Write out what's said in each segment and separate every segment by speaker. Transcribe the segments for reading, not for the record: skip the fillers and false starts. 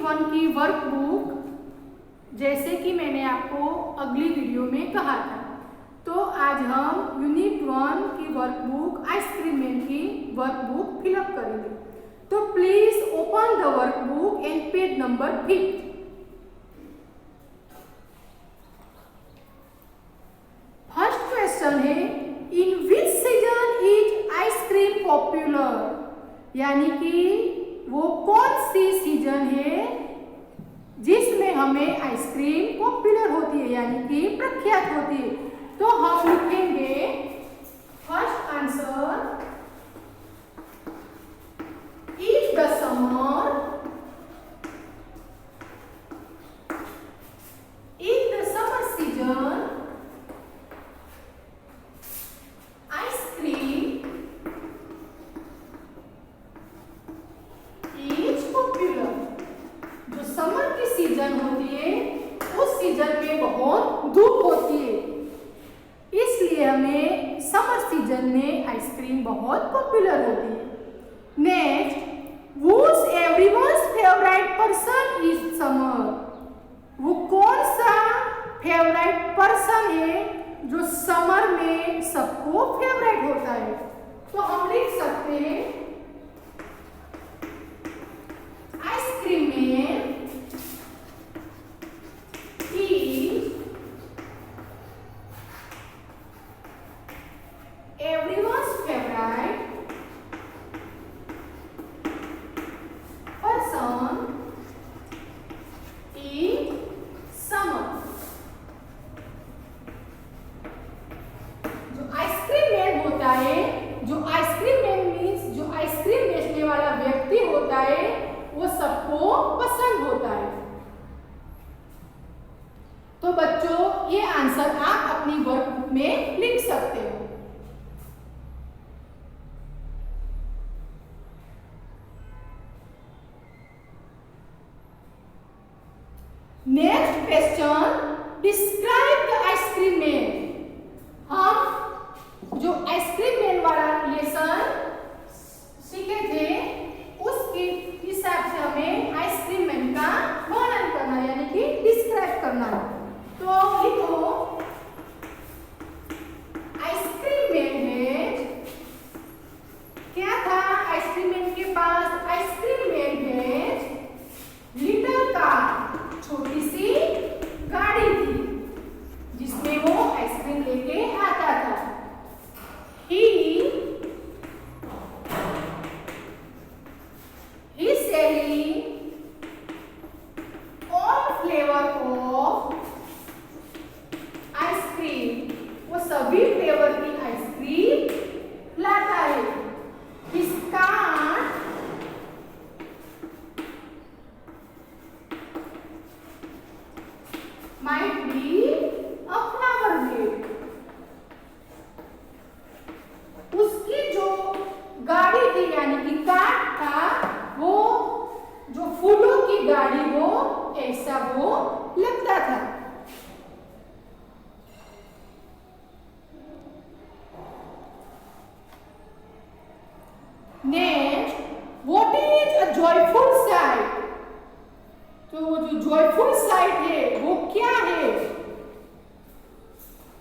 Speaker 1: One की workbook जैसे कि मैंने आपको अगली वीडियो में कहा था, तो आज हम यूनिट 1 की वर्कबुक आइसक्रीम मैन की वर्कबुक फिलअप करेंगे। तो please open the workbook and page number 5। First question है, in which season is ice cream popular, यानी कि वो कौन सी सीजन है जिसमें हमें आइसक्रीम पॉपुलर होती है, यानी कि प्रख्यात होती है। तो हम लिखेंगे first answer, if the summer season ice cream is popular. जो समर की सीजन होती है उस सीजन में बहुत धूप होती है, इसलिए हमें समर सीजन में आइसक्रीम बहुत पॉपुलर होती है। Next, who's everyone's favorite person is summer, वो कौन सा फेवरेट पर्सन है जो समर में सबको फेवरेट होता है। तो हम लिख सकते हैं ice cream man everyone's favorite person in summer। जो आइसक्रीम मैन होता है, जो आइसक्रीम मैन मीन्स जो आइसक्रीम बेचने वाला व्यक्ति होता है, वो सबको पसंद होता है। तो बच्चों, ये आंसर आप अपनी वर्कबुक में लिख सकते हो। Next question, describe the ice cream man. हम जो आइसक्रीम मैन वाला लेसन सीखे थे उसके हिसाब से हमें आइसक्रीम मैन का वर्णन करना है, यानी कि डिस्क्राइब करना है। तो लिखो आइसक्रीम मैन है, क्या था आइसक्रीम मैन के पास? आइसक्रीम मैन है लिटिल कार, छोटी सी गाड़ी थी जिसमें वो आइसक्रीम लेके आता था। He selling all flavour of ice cream, वो सभी फ्लेवर की आइसक्रीम लाता है। His car might be a flower bed, उसकी जो गाड़ी थी यानी कि कार था, वो जो फूलों की गाड़ी हो ऐसा वो लगता था। Next, what is a joyful site, तो जो जॉयफुल साइट है वो क्या है?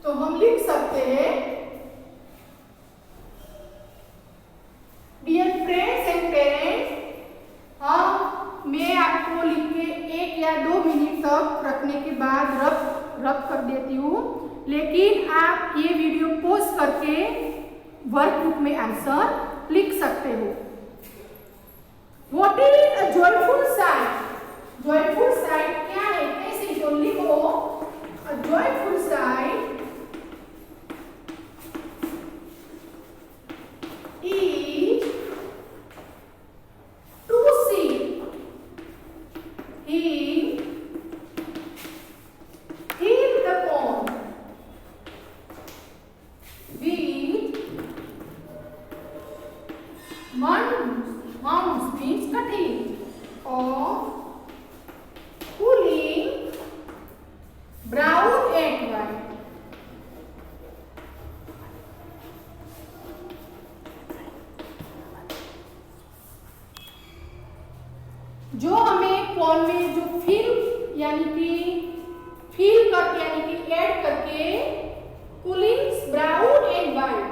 Speaker 1: तो हम लिख सकते हैं डियर फ्रेंड्स एंड पेरेंट्स, मैं आपको लिख के 1 या 2 मिनट तक रखने के बाद रब कर देती हूँ, लेकिन आप ये वीडियो पॉज करके वर्कबुक में आंसर लिख सकते हो। What is a joyful sight, joyful sight क्या है? कैसे? तो लिखो a joyful sight is to see in the pond with mounds means cutting or cooling brown and white। जो हमें कोन में जो फिल यानी कि ऐड करके कूलिंग ब्राउन एंड वाइट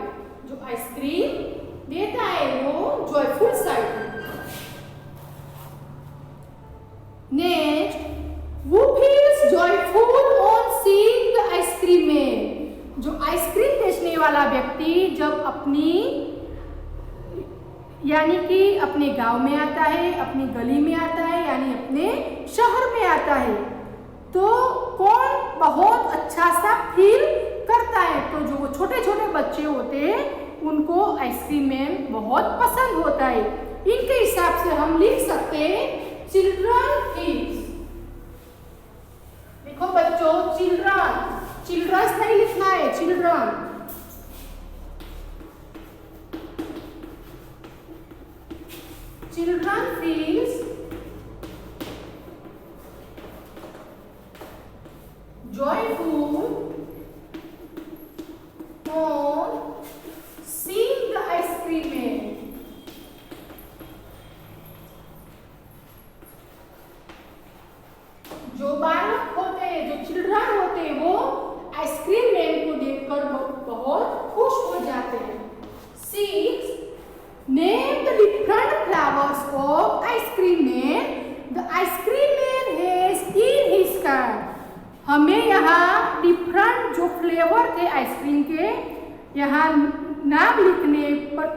Speaker 1: जो आइसक्रीम देता है वो जॉयफुल साइड है। Next, who feels joyful on seeing the ice-cream man? जो आइसक्रीम बेचने वाला व्यक्ति जब अपनी यानी कि अपने गांव में आता है, अपनी गली में आता है, यानी अपने शहर में आता है, तो कौन बहुत अच्छा सा फील करता है? तो जो वो छोटे छोटे बच्चे होते हैं उनको आइसक्रीम मैन बहुत पसंद होता है। इनके हिसाब से हम लिख सकते हैं चिल्ड्रन फील्स। देखो बच्चों, चिल्ड्रंस नहीं लिखना है, children. Children feels joyful on seeing the ice cream man. जो बालक होते हैं, जो चिल्ड्रन होते हैं, वो आइसक्रीम मैन को देखकर बहुत खुश हो जाते हैं। 6. Name the different flavors of ice cream man the ice cream man has in his cart. हमें यहाँ डिफरेंट जो फ्लेवर थे आइसक्रीम के, यहाँ नाम लिखने पर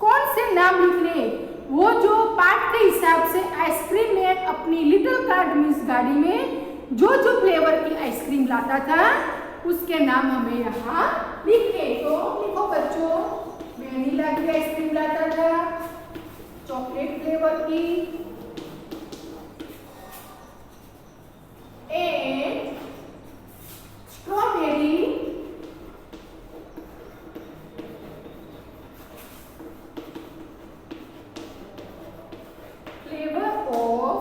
Speaker 1: कौन से नाम लिखने, वो जो पार्ट के हिसाब से आइसक्रीम मैन अपनी लिटिल कार्ट मीन्स गाड़ी में जो जो फ्लेवर की आइसक्रीम लाता था उसके नाम हमें यहाँ लिखने। तो लिखो बच्चों, वेनिला की आइसक्रीम लाता था, चॉकलेट फ्लेवर की, and strawberry flavor of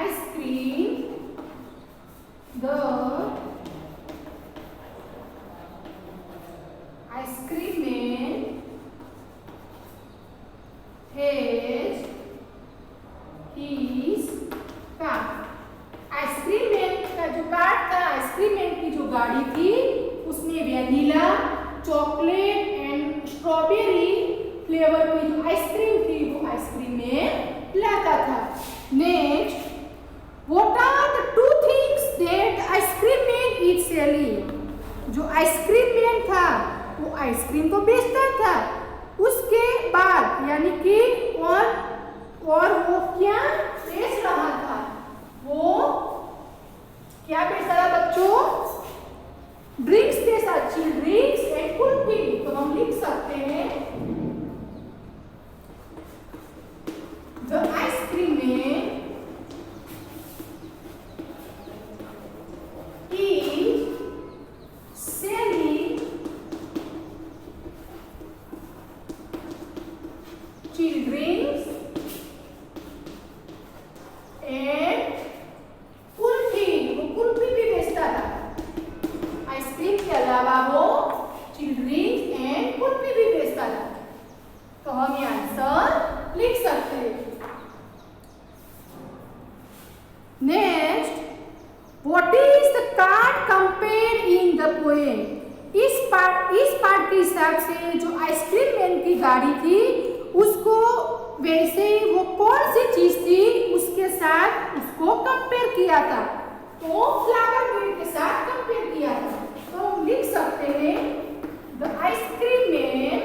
Speaker 1: ice cream. The ice cream man has ice cream man का जो कार्ट था, आइसक्रीम मैन की जो गाड़ी थी, उसमें vanilla, chocolate and strawberry flavour की जो आइसक्रीम थी वो आइसक्रीम मैन लाता था। Next, what are the 2 things that ice cream man is selling? जो आइसक्रीम मैन था वो आइसक्रीम तो बेचता था, उसके बाद यानी कि और वो क्या बेच रहा था? वो क्या बेच रहा था बच्चों? ड्रिंक्स के साथ चिल ड्रिंक्स एंड कुल्फी। तो हम लिख सकते हैं the ice cream man is selling chill drinks and kulfi. वो कुल्फी भी बेचता था, आइसक्रीम के अलावा वो चिल ड्रिंक्स एंड कुल्फी भी बेचता था। तो हम ये आंसर लिख सकते हैं। Next, what is the card compare in the poem? इस पार्ट के हिसाब से जो आइसक्रीम मैन की गाड़ी थी उसको वैसे वो कौन सी चीज थी उसके साथ उसको कंपेयर किया था? तो फ्लावर मैन के साथ कंपेयर किया था। तो हम लिख सकते हैं the ice cream man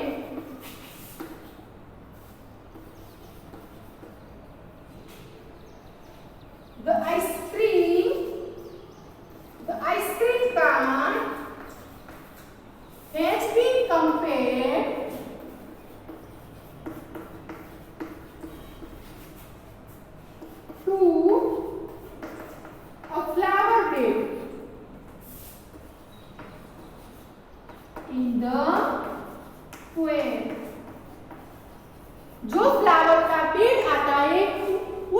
Speaker 1: the ice cream cart has been compared to a flower bed in the poem. जो फ्लावर का पेड़ आता है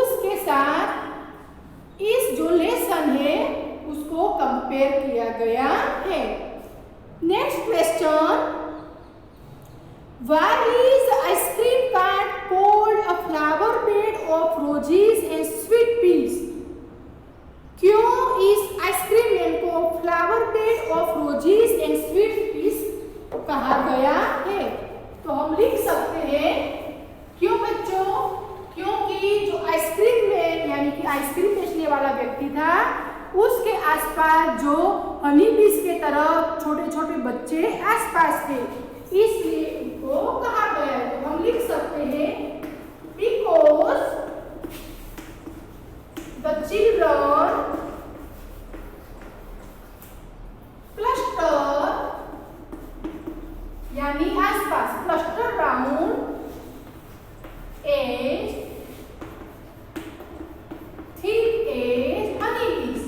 Speaker 1: उसके साथ इस जो लेसन है उसको कंपेयर किया गया है। Next question, where is the ice cream cart peace. क्यों इस आइसक्रीम मैन को flower bed of roses and sweet peas कहा गया है? तो हम लिख सकते हैं, क्यों बच्चों? क्योंकि जो आइसक्रीम मैन यानी कि आइसक्रीम बेचने वाला व्यक्ति था, उसके आसपास जो हनी बीज के तरह छोटे छोटे बच्चे आसपास थे, इसलिए उनको कहा गया है। तो हम लिख सकते हैं, बिकॉज द चिल्ड्रन क्लस्टर यानी आसपास, cluster round as thick as honey bees,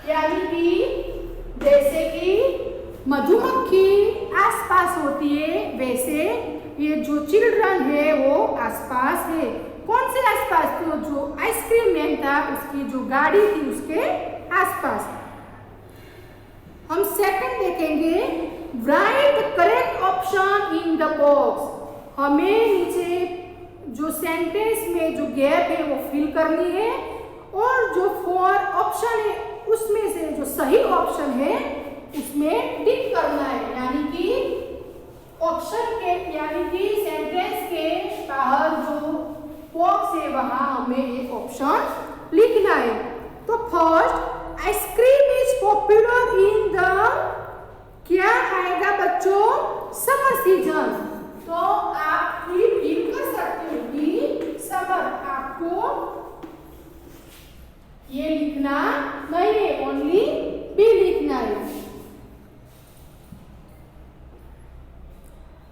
Speaker 1: यानी कि जैसे कि मधुमक्खी आसपास होती है, वैसे ये जो चिल्ड्रन है वो आसपास है। कौन से आसपास? तो जो आइसक्रीम मैन था उसकी जो गाड़ी थी उसके आसपास। हम सेकंड देखेंगे, right the correct option in the box. हमें नीचे जो सेंटेंस में जो गैप है वो फिल करनी है, और जो फोर ऑप्शन है उसमें से जो सही ऑप्शन है उसमें टिक करना है, यानी कि ऑप्शन के यानी कि सेंटेंस के बाहर जो बॉक्स है वहां हमें एक ऑप्शन लिखना है। तो first, ice cream is popular in the, क्या आएगा बच्चों? Summer season. तो आप भी फील कर सकते हो कि समर, आपको ये लिखना नहीं है, ओनली बी लिखना है।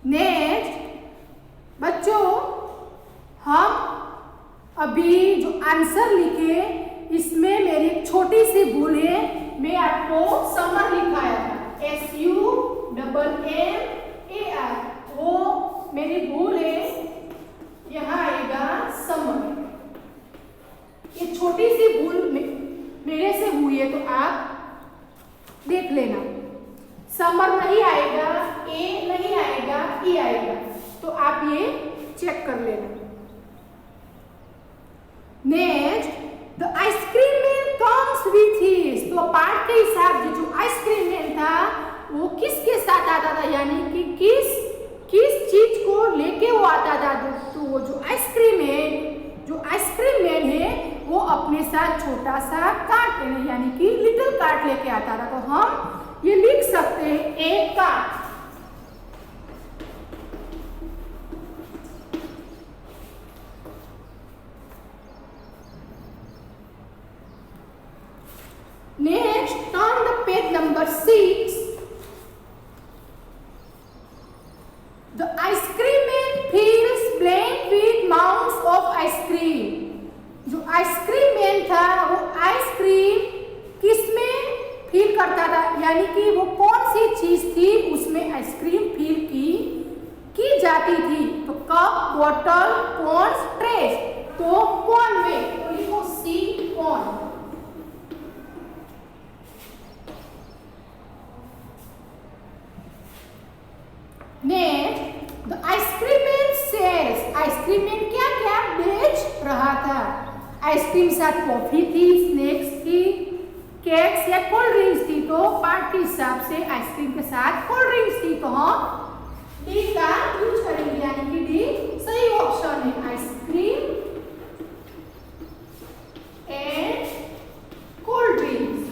Speaker 1: नेक्स्ट बच्चों, हम अभी जो आंसर लिखे इसमें मेरी छोटी सी भूल है, मैं आपको समर लिखाया था, SUMMAR, वो मेरी भूल है, यहाँ आएगा समर। ये छोटी सी भूल मेरे से हुई है, तो आप देख लेना। समर नहीं आएगा, ए नहीं आएगा, ई आएगा, तो आप ये चेक कर लेना। Next, the ice cream man comes with his. तो पार्ट के हिसाब से जो आइसक्रीम मैन था वो किसके साथ आता था, यानी कि किस चीज को लेके वो आता था? तो वो जो आइसक्रीम मैन है वो अपने साथ छोटा सा कार्ट, यानी कि लिटिल कार्ट लेके आता था। तो हम ये लिख सकते हैं, एक cart. Next, turn the page number 6। The ice cream man fills blank with mounds of ice cream. जो आइसक्रीम मैन था वो आइसक्रीम किसमें फील करता था, यानी कि वो कौन सी चीज थी उसमें आइसक्रीम फील की जाती थी? तो कप, बॉटल, कॉन, ट्रेस। तो कौन में, तो लिखो सी, कौन। Next, the ice cream man sells. Ice cream man क्या क्या बेच रहा था? आइसक्रीम साथ कॉफी थी, स्नैक्स थी, केक्स या कोल्ड ड्रिंक्स थी। तो पार्ट के हिसाब से आइसक्रीम के साथ कोल्ड ड्रिंक्स थी, तो हम डी का यूज करेंगे, यानी कि डी सही ऑप्शन है, ice cream and cold drinks.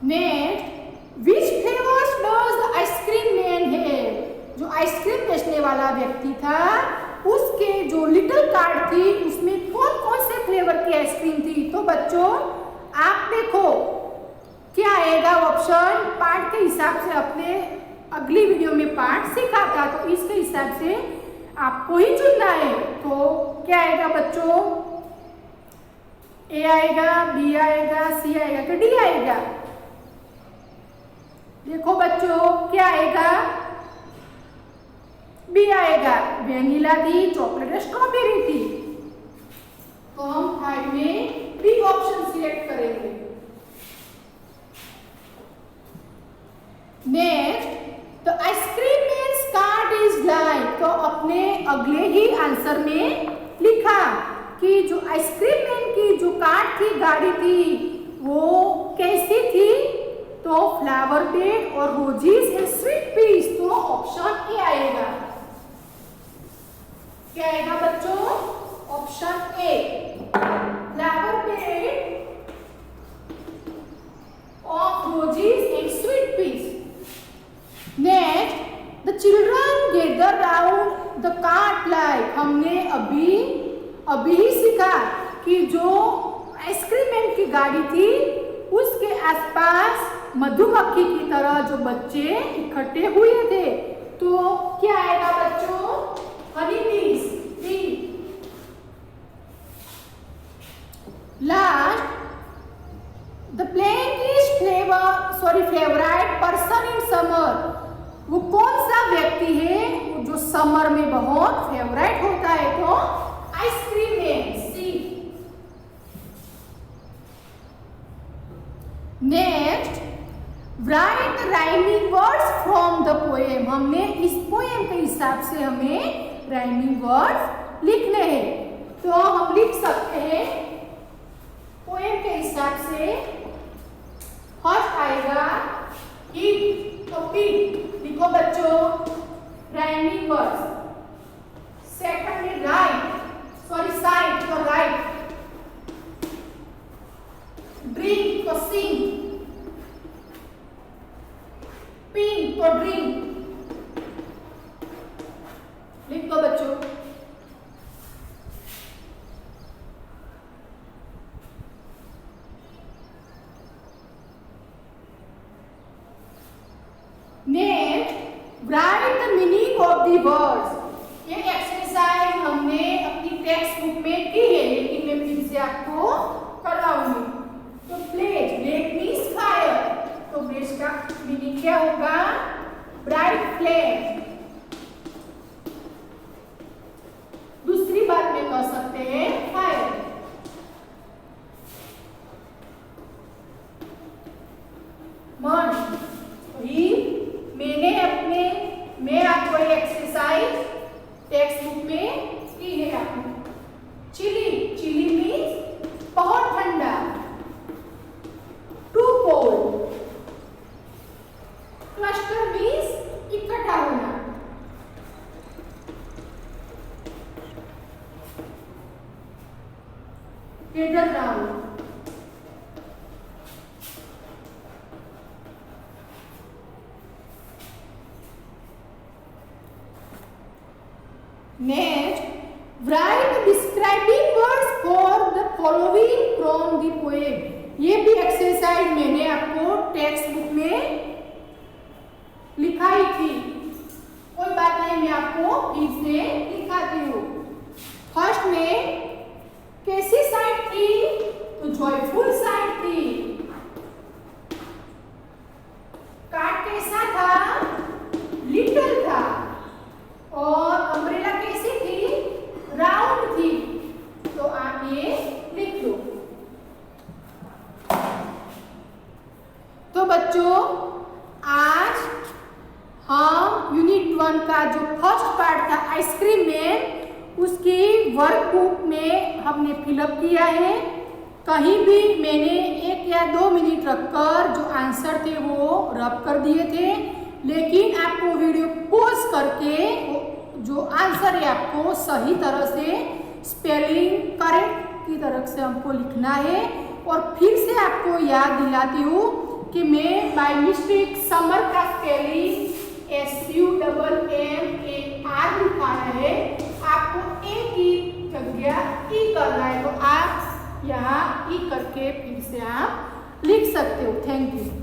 Speaker 1: Next, which flavours does the ice cream man have. जो आइसक्रीम बेचने वाला व्यक्ति था उसके जो लिटिल कार्ट थी उसमें कौन कौन से फ्लेवर की आइसक्रीम थी? तो बच्चों आप देखो क्या आएगा ऑप्शन, पार्ट के हिसाब से अपने अगली वीडियो में पार्ट सीखा था, तो इसके हिसाब से आपको ही चुनना है। तो क्या आएगा बच्चों? ए आएगा, बी आएगा, सी आएगा कि डी आएगा? देखो बच्चों क्या आएगा? बी आएगा, वेनिला थी, चॉकलेट, स्ट्रॉबेरी थी। तो हम 5 में बी ऑप्शन सिलेक्ट करेंगे। Next the ice cream man's cart is like, तो अपने अगले ही आंसर में लिखा कि जो आइसक्रीम मैन की जो कार थी, गाड़ी थी, वो कैसी थी, तो फ्लावर बेड और रोजीज एंड स्वीट पीस, तो ऑप्शन ए आएगा। क्या आएगा बच्चों? Option A, flower bed of roses and sweet peas. Next the children gather round the cart like, हमने अभी ही सीखा कि जो आइसक्रीम मैन की गाड़ी थी उसके आसपास मधुमक्खी की तरह जो बच्चे इकट्ठे हुए थे, तो क्या आएगा बच्चों? हनी बीज। Last the playing favourite person in summer, वो कौन सा व्यक्ति है जो समर में बहुत फेवरेट होता है, तो ice cream man, C. Next write rhyming words from the poem, हमने इस पोएम के हिसाब से हमें राइमिंग वर्ड्स लिखने हैं, तो हम लिख सकते हैं पोएम के हिसाब से। फर्स्ट आएगा ईट, तो ईट लिखो बच्चों, राइमिंग वर्ड्स। सेकंड में साइड, तो राइट। ड्रिंक, तो सिंग। पिंक, तो ड्रिंक। लिख दो बच्चों। Next right the meaning of the words, ये एक्सरसाइज हमने अपनी टेक्स्ट बुक में की है, लेकिन मैं फिर से आपको कराऊंगी। तो ब्लेज मीन्स फायर, तो ब्लेज का मीनिंग क्या होगा? Bright flame. दूसरी बात में कह सकते हैं फायर। मन, मैं आपको ये एक्सरसाइज टेक्स्ट बुक में की है आपने। चिली मीन्स बहुत ठंडा। To cold. क्लस्टर मीन्स इकट्ठा होना। Gather round. Next right describing words for the following from the poem, ये भी एक्सरसाइज मैंने आपको टेक्स्ट बुक में लिखाई थी, कोई बात नहीं, मैं आपको फिर से लिखाती हूँ। फर्स्ट में कैसी साइड थी? तो जॉयफुल साइड थी। कार्ड कैसा था? लिटिल था। और अम्ब्रेला कैसी थी? राउंड थी। तो आप ये लिख लो। तो बच्चों आज हम यूनिट 1 का जो फर्स्ट पार्ट था आइसक्रीम मैन, उसकी वर्कबुक में हमने फिलअप किया है। कहीं भी मैंने 1 या 2 मिनट रखकर जो आंसर थे वो रब कर दिए थे, लेकिन आपको वीडियो पॉज करके जो आंसर है आपको सही तरह से स्पेलिंग करेक्ट की तरह से हमको लिखना है। और फिर से आपको याद दिलाती हूँ कि मैं बाय मिस्टेक समर का स्पेलिंग SUMMAR लिखाया है, आपको ए की जगह ई करना है, तो आप यहाँ ई करके फिर से आप लिख सकते हो। Thank you.